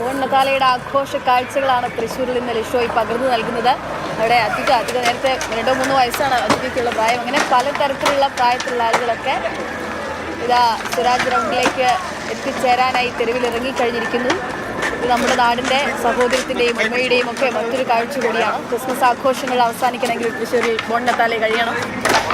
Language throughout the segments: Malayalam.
ബോൺ നതാലയുടെ ആഘോഷ കാഴ്ചകളാണ് തൃശ്ശൂരിൽ നിന്ന് ലിഷോയ് പകർന്നു നൽകുന്നത്. അവിടെ അധിക നേരത്തെ 2-3 വയസ്സാണ് അധികയ്ക്കുള്ള പ്രായം. അങ്ങനെ പലതരത്തിലുള്ള പ്രായത്തിലുള്ള ആളുകളൊക്കെ ഇതാ സ്വരാജ് റൗണ്ടിലേക്ക് എത്തിച്ചേരാനായി തെരുവിൽ ഇറങ്ങിക്കഴിഞ്ഞിരിക്കുന്നു. ഇത് നമ്മുടെ നാടിൻ്റെ സഹോദരത്തിൻ്റെയും ഉമ്മയുടെയും ഒക്കെ മറ്റൊരു കാഴ്ച കൂടിയാണ്. ക്രിസ്മസ് ആഘോഷങ്ങൾ അവസാനിക്കണമെങ്കിൽ തൃശ്ശൂരിൽ ബോൺ നതാലെ കഴിയണം.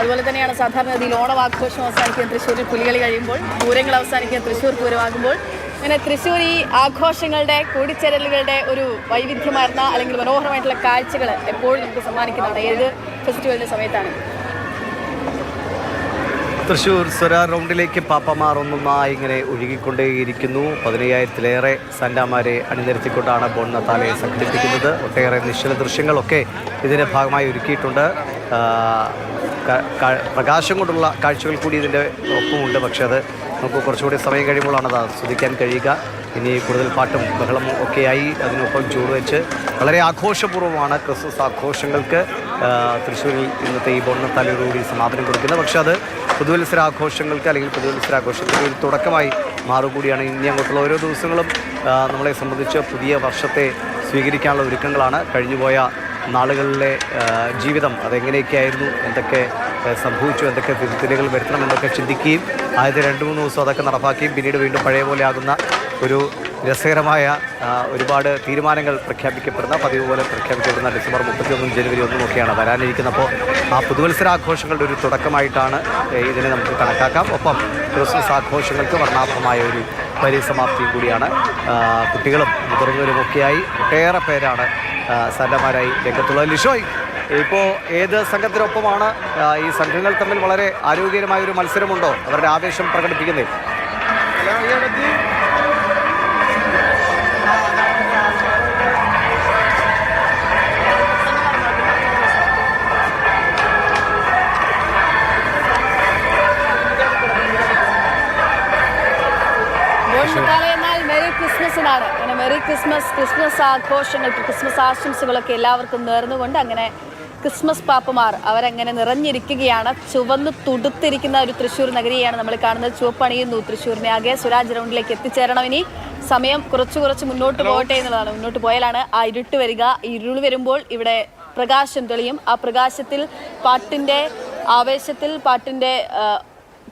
അതുപോലെ തന്നെയാണ് സാധാരണഗതിയിൽ ഓണം ആഘോഷം അവസാനിക്കുന്ന തൃശ്ശൂരിൽ പുലികളി കഴിയുമ്പോൾ, പൂരങ്ങൾ അവസാനിക്കുന്ന തൃശ്ശൂർ പൂരമാകുമ്പോൾ, അങ്ങനെ തൃശ്ശൂർ ഈ ആഘോഷങ്ങളുടെ കൂടിച്ചേരലുകളുടെ ഒരു വൈവിധ്യമാർന്ന അല്ലെങ്കിൽ മനോഹരമായിട്ടുള്ള കാഴ്ചകൾ എപ്പോഴും നമുക്ക് സമ്മാനിക്കുന്നതാണ്. ഏത് ഫെസ്റ്റിവലിൻ്റെ സമയത്താണ്. തൃശ്ശൂർ സ്വരാ റൗണ്ടിലേക്ക് പാപ്പമാർ ഒന്നൊന്നായി ഇങ്ങനെ ഒഴുകിക്കൊണ്ടേയിരിക്കുന്നു. 15,000-ലേറെ സാന്റാമാരെ അണിനിരത്തിക്കൊണ്ടാണ് ബോൺ നതാലെ സംഘടിപ്പിക്കുന്നത്. ഒട്ടേറെ നിശ്ചല ദൃശ്യങ്ങളൊക്കെ ഇതിൻ്റെ ഭാഗമായി ഒരുക്കിയിട്ടുണ്ട്. പ്രകാശം കൊണ്ടുള്ള കാഴ്ചകൾ കൂടി ഇതിൻ്റെ ഒപ്പമുണ്ട്. പക്ഷേ അത് നമുക്ക് കുറച്ചുകൂടി സമയം കഴിയുമ്പോഴാണ് അത് ആസ്വദിക്കാൻ കഴിയുക. ഇനി കൂടുതൽ പാട്ടും ബഹളവും ഒക്കെയായി അതിനൊപ്പം ചൂടുവെച്ച് വളരെ ആഘോഷപൂർവ്വമാണ് ക്രിസ്മസ് ആഘോഷങ്ങൾക്ക് തൃശ്ശൂരിൽ ഇന്നത്തെ ഈ ബോൺ നതാലയോടുകൂടി സമാപനം കൊടുക്കുന്നത്. പക്ഷേ അത് പുതുവത്സരാഘോഷങ്ങൾക്ക് അല്ലെങ്കിൽ പുതുവത്സരാഘോഷത്തിൻ്റെ ഒരു തുടക്കമായി മാറുകൂടിയാണ്. ഇനി അങ്ങോട്ടുള്ള ഓരോ ദിവസങ്ങളും നമ്മളെ സംബന്ധിച്ച് പുതിയ വർഷത്തെ സ്വീകരിക്കാനുള്ള ഒരുക്കങ്ങളാണ്. കഴിഞ്ഞുപോയ നാളുകളിലെ ജീവിതം അതെങ്ങനെയൊക്കെയായിരുന്നു, എന്തൊക്കെ സംഭവിച്ചു, എന്തൊക്കെ തിരുത്തലുകൾ വരുത്തണം എന്നൊക്കെ ചിന്തിക്കുകയും ആദ്യത്തെ 2-3 ദിവസം അതൊക്കെ നടപ്പാക്കുകയും പിന്നീട് വീണ്ടും പഴയ പോലെ ആകുന്ന ഒരു രസകരമായ ഒരുപാട് തീരുമാനങ്ങൾ പ്രഖ്യാപിക്കപ്പെടുന്ന, പതിവ് പോലെ പ്രഖ്യാപിക്കപ്പെടുന്ന ഡിസംബർ 31 ജനുവരി 1 ഒക്കെയാണ് വരാനിരിക്കുന്നത്. അപ്പോൾ ആ പുതുവത്സരാഘോഷങ്ങളുടെ ഒരു തുടക്കമായിട്ടാണ് ഇതിനെ നമുക്ക് കണക്കാക്കാം. ഒപ്പം ക്രിസ്മസ് ആഘോഷങ്ങൾക്ക് വർണ്ണാഭമായ ഒരു പരിസമാപ്തിയും കൂടിയാണ്. കുട്ടികളും മുതിർന്നവരുമൊക്കെയായി ഒട്ടേറെ പേരാണ് സാന്റാമാരായി രംഗത്തുള്ളത്. ലിഷോയ്, ഇപ്പോൾ ഏത് സംഘത്തിനൊപ്പമാണ്? ഈ സംഘങ്ങൾ തമ്മിൽ വളരെ ആരോഗ്യകരമായൊരു മത്സരമുണ്ടോ അവരുടെ ആവേശം പ്രകടിപ്പിക്കുന്നത്? ക്രിസ്മസിനാണ് അങ്ങനെ മെറി ക്രിസ്മസ് ആഘോഷങ്ങൾ, ക്രിസ്മസ് ആശംസകളൊക്കെ എല്ലാവർക്കും നേർന്നുകൊണ്ട് അങ്ങനെ ക്രിസ്മസ് പാപ്പമാർ അവരങ്ങനെ നിറഞ്ഞിരിക്കുകയാണ്. ചുവന്ന് തുടുത്തിരിക്കുന്ന ഒരു തൃശ്ശൂർ നഗരിയാണ് നമ്മൾ കാണുന്നത്. ചുവപ്പണിയുന്നു തൃശ്ശൂരിനെ ആകെ. സ്വരാജ് റൗണ്ടിലേക്ക് എത്തിച്ചേരണം. ഇനി സമയം കുറച്ച് മുന്നോട്ട് പോകട്ടെ എന്നുള്ളതാണ്. മുന്നോട്ട് പോയാലാണ് ആ ഇരുട്ട് വരിക. ഇരുൾ വരുമ്പോൾ ഇവിടെ പ്രകാശം തെളിയും. ആ പ്രകാശത്തിൽ പാട്ടിൻ്റെ ആവേശത്തിൽ, പാട്ടിൻ്റെ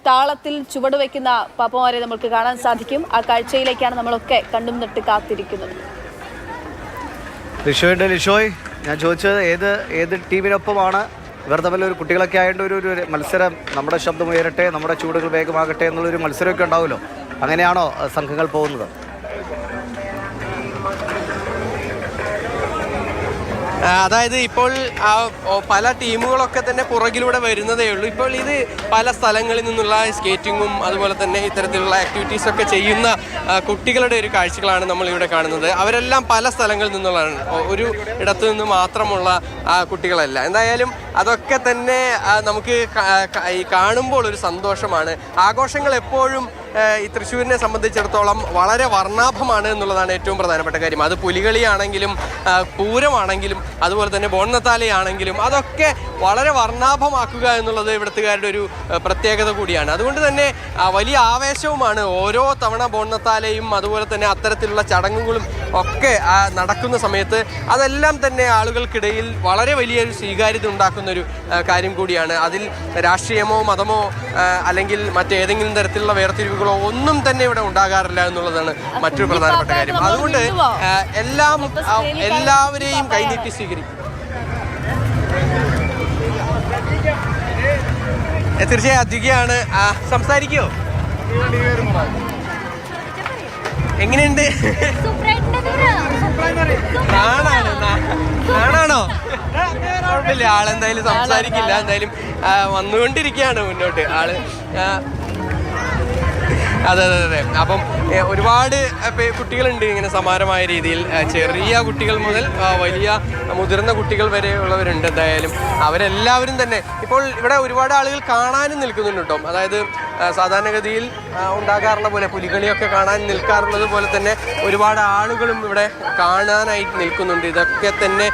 താളത്തിൽ ചുവടുവെക്കുന്ന പാപ്പമാരെ നമുക്ക് കാണാൻ സാധിക്കും. ആ കാഴ്ചയിലേക്കാണ് നമ്മളൊക്കെ കണ്ടും നട്ട് കാത്തിരിക്കുന്നത്. ലിഷോയ്, ഞാൻ ചോദിച്ചത് ഏത് ടീമിനൊപ്പമാണ്? ഇവർ തമ്മിൽ ഒരു കുട്ടികളൊക്കെ ആയതുകൊണ്ട് ഒരു മത്സരം, നമ്മുടെ ശബ്ദം ഉയരട്ടെ, നമ്മുടെ ചൂടുകൾ വേഗമാകട്ടെ എന്നുള്ളൊരു മത്സരമൊക്കെ ഉണ്ടാവുമല്ലോ. അങ്ങനെയാണോ സംഘങ്ങൾ പോകുന്നത്? അതായത് ഇപ്പോൾ പല ടീമുകളൊക്കെ തന്നെ പുറകിലൂടെ വരുന്നതേ ഉള്ളൂ. ഇപ്പോൾ ഇത് പല സ്ഥലങ്ങളിൽ നിന്നുള്ള സ്കേറ്റിങ്ങും അതുപോലെ തന്നെ ഇത്തരത്തിലുള്ള ആക്ടിവിറ്റീസൊക്കെ ചെയ്യുന്ന കുട്ടികളുടെ ഒരു കാഴ്ചകളാണ് നമ്മളിവിടെ കാണുന്നത്. അവരെല്ലാം പല സ്ഥലങ്ങളിൽ നിന്നുള്ളതാണ്, ഒരു ഇടത്തു നിന്ന് മാത്രമുള്ള കുട്ടികളല്ല. എന്തായാലും അതൊക്കെ തന്നെ നമുക്ക് കാണുമ്പോൾ ഒരു സന്തോഷമാണ്. ആഘോഷങ്ങൾ എപ്പോഴും ഈ തൃശ്ശൂരിനെ സംബന്ധിച്ചിടത്തോളം വളരെ വർണ്ണാഭമാണ് എന്നുള്ളതാണ് ഏറ്റവും പ്രധാനപ്പെട്ട കാര്യം. അത് പുലികളിയാണെങ്കിലും പൂരമാണെങ്കിലും അതുപോലെ തന്നെ ബോൺ നതാലയാണെങ്കിലും അതൊക്കെ വളരെ വർണ്ണാഭമാക്കുക എന്നുള്ളത് ഇവിടുത്തുകാരുടെ ഒരു പ്രത്യേകത കൂടിയാണ്. അതുകൊണ്ട് തന്നെ വലിയ ആവേശവുമാണ് ഓരോ തവണ ബോൺ നതാലയും അതുപോലെ തന്നെ അത്തരത്തിലുള്ള ചടങ്ങുകളും ഒക്കെ നടക്കുന്ന സമയത്ത്. അതെല്ലാം തന്നെ ആളുകൾക്കിടയിൽ വളരെ വലിയൊരു സ്വീകാര്യത ഉണ്ടാക്കുന്നൊരു കാര്യം കൂടിയാണ്. അതിൽ രാഷ്ട്രീയമോ മതമോ അല്ലെങ്കിൽ മറ്റേതെങ്കിലും തരത്തിലുള്ള വേർതിരിവുകളോ ഒന്നും തന്നെ ഇവിടെ ഉണ്ടാകാറില്ല എന്നുള്ളതാണ് മറ്റൊരു പ്രധാനപ്പെട്ട കാര്യം. അതുകൊണ്ട് എല്ലാവരെയും കൈനീട്ടി സ്വീകരിക്കും. തീർച്ചയായും അധികയാണ്. സംസാരിക്കോ? എങ്ങനെയുണ്ട്? ആണാണോ? കുഴപ്പമില്ല, ആളെന്തായാലും സംസാരിക്കില്ല. എന്തായാലും വന്നുകൊണ്ടിരിക്കുകയാണ് മുന്നോട്ട് ആള്. അതെ. അപ്പം ഒരുപാട് കുട്ടികളുണ്ട് ഇങ്ങനെ സമാനമായ രീതിയിൽ. ചെറിയ കുട്ടികൾ മുതൽ വലിയ മുതിർന്ന കുട്ടികൾ വരെ ഉള്ളവരുണ്ട്. എന്തായാലും അവരെല്ലാവരും തന്നെ ഇപ്പോൾ ഇവിടെ ഒരുപാട് ആളുകൾ കാണാനും നിൽക്കുന്നുണ്ട് കേട്ടോ. അതായത് സാധാരണഗതിയിൽ ഉണ്ടാകാറുള്ള പോലെ പുലികളിയൊക്കെ കാണാൻ നിൽക്കാറുള്ളത് പോലെ തന്നെ ഒരുപാട് ആളുകളും ഇവിടെ കാണാനായിട്ട് നിൽക്കുന്നുണ്ട്. ഇതൊക്കെ തന്നെ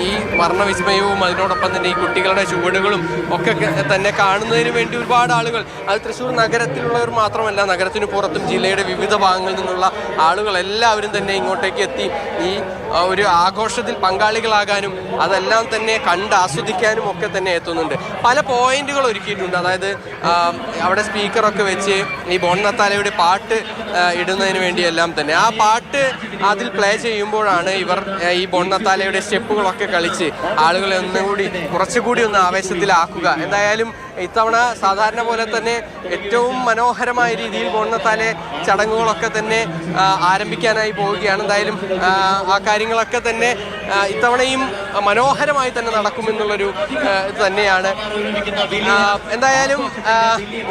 ഈ വർണ്ണവിസ്മയവും അതിനോടൊപ്പം തന്നെ ഈ കുട്ടികളുടെ ചുവടുകളും ഒക്കെ തന്നെ കാണുന്നതിന് വേണ്ടി ഒരുപാട് ആളുകൾ, അത് തൃശ്ശൂർ നഗരത്തിലുള്ളവർ മാത്രമല്ല മാത്രമല്ല നഗരത്തിന് പുറത്തും ജില്ലയുടെ വിവിധ ഭാഗങ്ങളിൽ നിന്നുള്ള ആളുകളെല്ലാവരും തന്നെ ഇങ്ങോട്ടേക്ക് എത്തി ഈ ഒരു ആഘോഷത്തിൽ പങ്കാളികളാകാനും അതെല്ലാം തന്നെ കണ്ട് ആസ്വദിക്കാനും ഒക്കെ തന്നെ എത്തുന്നുണ്ട്. പല പോയിന്റുകൾ ഒരുക്കിയിട്ടുണ്ട്. അതായത് അവിടെ സ്പീക്കറൊക്കെ വെച്ച് ഈ ബോൺ നത്താലയുടെ പാട്ട് ഇടുന്നതിന് വേണ്ടിയെല്ലാം തന്നെ ആ പാട്ട് അതിൽ പ്ലേ ചെയ്യുമ്പോഴാണ് ഇവർ ഈ ബോൺ നത്താലയുടെ സ്റ്റെപ്പുകളൊക്കെ കളിച്ച് ആളുകളെ ഒന്നുകൂടി കുറച്ചുകൂടി ഒന്ന് ആവേശത്തിലാക്കുക. എന്തായാലും ഇത്തവണ സാധാരണ പോലെ തന്നെ ഏറ്റവും മനോഹരമായ രീതിയിൽ ബോൺ നത്താലെ ചടങ്ങുകളൊക്കെ തന്നെ ആരംഭിക്കാനായി പോവുകയാണ്. എന്തായാലും ആ കാര്യങ്ങളൊക്കെ തന്നെ ഇത്തവണയും മനോഹരമായി തന്നെ നടക്കുമെന്നുള്ളൊരു ഇത് തന്നെയാണ്. എന്തായാലും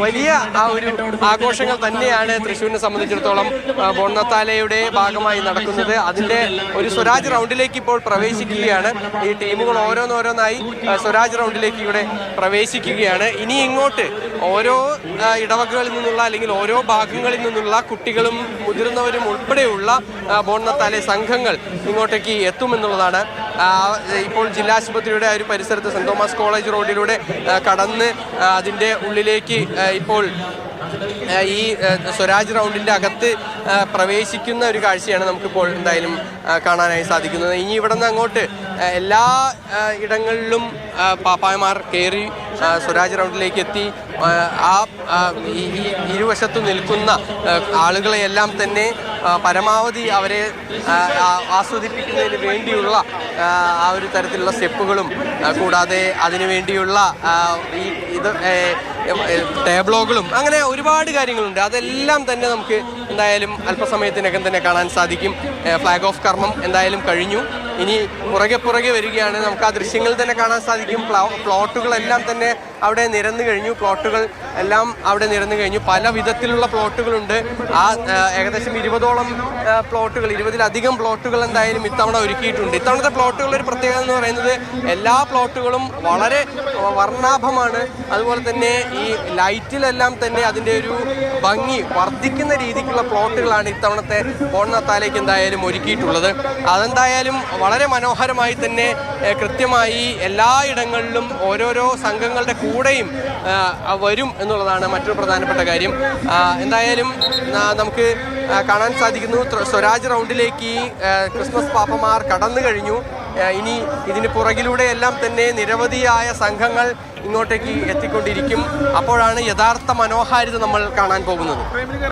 വലിയ ആ ഒരു ആഘോഷങ്ങൾ തന്നെയാണ് തൃശ്ശൂരിനെ സംബന്ധിച്ചിടത്തോളം ബോൺ നത്താലയുടെ ഭാഗമായി നടക്കുന്നത്. അതിൻ്റെ ഒരു സ്വരാജ് റൗണ്ടിലേക്ക് ഇപ്പോൾ പ്രവേശിക്കുകയാണ്. ഈ ടീമുകൾ ഓരോന്നോരോന്നായി സ്വരാജ് റൗണ്ടിലേക്ക് ഇവിടെ പ്രവേശിക്കുകയാണ്. ഇനി ഇങ്ങോട്ട് ഓരോ ഇടവകകളിൽ നിന്നുള്ള അല്ലെങ്കിൽ ഓരോ ഭാഗങ്ങളിൽ നിന്നുള്ള കുട്ടികളും മുതിർന്നവരും ഉൾപ്പെടെയുള്ള ബോൺ നത്താലെ സംഘങ്ങൾ ഇങ്ങോട്ടേക്ക് എത്തുമെന്നുള്ളതാണ്. ഇപ്പോൾ ജില്ലാശുപത്രിയുടെ ഒരു പരിസരത്ത് സെൻറ് തോമസ് കോളേജ് റോഡിലൂടെ കടന്ന് അതിൻ്റെ ഉള്ളിലേക്ക് ഇപ്പോൾ ഈ സ്വരാജ് റൗണ്ടിൻ്റെ അകത്ത് പ്രവേശിക്കുന്ന ഒരു കാഴ്ചയാണ് നമുക്കിപ്പോൾ എന്തായാലും കാണാനായി സാധിക്കുന്നത്. ഇനി ഇവിടെ നിന്ന് അങ്ങോട്ട് എല്ലാ ഇടങ്ങളിലും പാപ്പായമാർ കയറി സ്വരാജ് റൗണ്ടിലേക്ക് എത്തി ഈ ഇരുവശത്തും നിൽക്കുന്ന ആളുകളെയെല്ലാം തന്നെ പരമാവധി അവരെ ആസ്വദിപ്പിക്കുന്നതിന് വേണ്ടിയുള്ള ആ ഒരു തരത്തിലുള്ള സ്റ്റെപ്പുകളും കൂടാതെ അതിനു വേണ്ടിയുള്ള ഈ ടേബ്ലോകളും അങ്ങനെ ഒരുപാട് കാര്യങ്ങളുണ്ട്. അതെല്ലാം തന്നെ നമുക്ക് എന്തായാലും അല്പസമയത്തിനകം തന്നെ കാണാൻ സാധിക്കും. ഫ്ലാഗ് ഓഫ് കർമ്മം എന്തായാലും കഴിഞ്ഞു. ഇനി പുറകെ വരികയാണ്. നമുക്ക് ആ ദൃശ്യങ്ങളിൽ തന്നെ കാണാൻ സാധിക്കും. പ്ലോട്ടുകളെല്ലാം തന്നെ അവിടെ നിരന്നു കഴിഞ്ഞു. പ്ലോട്ടുകൾ എല്ലാം അവിടെ നിരന്നു കഴിഞ്ഞു. പല വിധത്തിലുള്ള പ്ലോട്ടുകളുണ്ട്. ആ ഏകദേശം 20ഓളം പ്ലോട്ടുകൾ 20ലധികം പ്ലോട്ടുകൾ എന്തായാലും ഇത്തവണ ഒരുക്കിയിട്ടുണ്ട്. ഇത്തവണത്തെ പ്ലോട്ടുകളുടെ ഒരു പ്രത്യേകത എന്ന് പറയുന്നത് എല്ലാ പ്ലോട്ടുകളും വളരെ വർണ്ണാഭമാണ്. അതുപോലെ തന്നെ ഈ ലൈറ്റിലെല്ലാം തന്നെ അതിൻ്റെ ഒരു ഭംഗി വർദ്ധിക്കുന്ന രീതിക്കുള്ള പ്ലോട്ടുകളാണ് ഇത്തവണത്തെ ബോൺ നത്താലേക്ക് എന്തായാലും ഒരുക്കിയിട്ടുള്ളത്. അതെന്തായാലും വളരെ മനോഹരമായി തന്നെ കൃത്യമായി എല്ലായിടങ്ങളിലും ഓരോരോ സംഘങ്ങളുടെ കൂടെയും വരും എന്നുള്ളതാണ് മറ്റൊരു പ്രധാനപ്പെട്ട കാര്യം. എന്തായാലും നമുക്ക് കാണാൻ സാധിക്കുന്നു സ്വരാജ് റൗണ്ടിലേക്ക് ക്രിസ്മസ് പാപ്പമാർ കടന്നു കഴിഞ്ഞു. ഇനി ഇതിന് പുറകിലൂടെ എല്ലാം തന്നെ നിരവധിയായ സംഘങ്ങൾ ഇങ്ങോട്ടേക്ക് എത്തിക്കൊണ്ടിരിക്കും. അപ്പോഴാണ് യഥാർത്ഥ മനോഹാരിത നമ്മൾ കാണാൻ പോകുന്നത്.